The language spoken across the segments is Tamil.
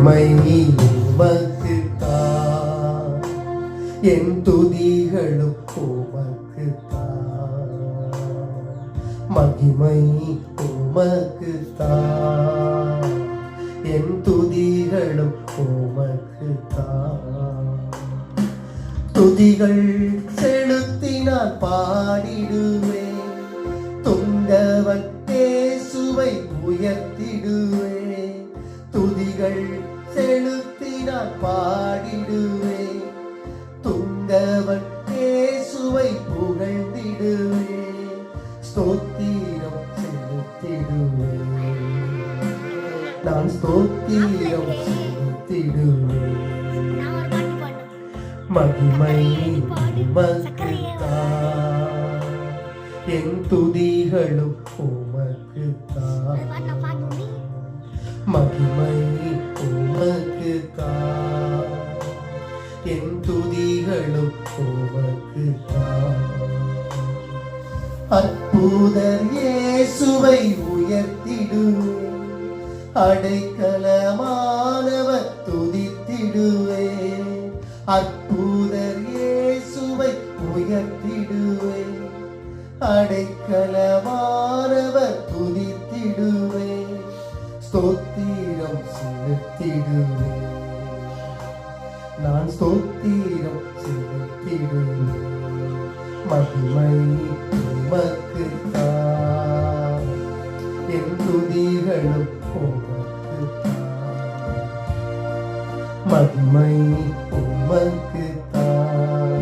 மகிமை உமக்குத்தான், என் துதிகளும் உமக்குத்தான். மகிமை உமக்குத்தான், என் துதிகளும் உமக்குத்தான். துதிகள் செலுத்தினால் பாடிடுவேன், துண்டவன் இயேசுவை உயர்த்திடுவேன். துதிகள் செலுத்தினால் பாடிடுவேன், துண்டவன் இயேசுவை புகழ்ந்திடுவேன். ஸ்தோத்திரம் செலுத்திடுவேன், நான் ஸ்தோத்திரம் செலுத்திடுவேன். மகிமை உமக்குத்தான், என் துதிகளும் உமக்குத்தான். மகிமை உமக்குத்தான், என் துதிகளும் உமக்குத்தான். அற்புதர் இயேசுவை உயர்த்திடுவேன், அடைக்கலமானவர் துதித்திடுவேன். அற்புதர் இயேசுவை உயர்த்திடுவேன், அடைக்கலமானவர் துதித்திடுவேன். ஸ்தோத்திரம் செலுத்திடுவேன், நான் ஸ்தோத்திரம் செலுத்திடுவேன். மகிமை உமக்குத்தான், என் துதிகளும் உமக்குத்தான். மகிமை உமக்குத்தான்,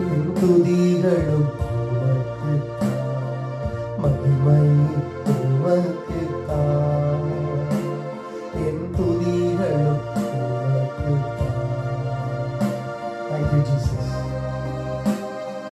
என் துதிகளும் உமக்குத்தான். மகிமை உமக்குத்தான், என் துதிகளும் உமக்குத்தான். Thank you, Jesus.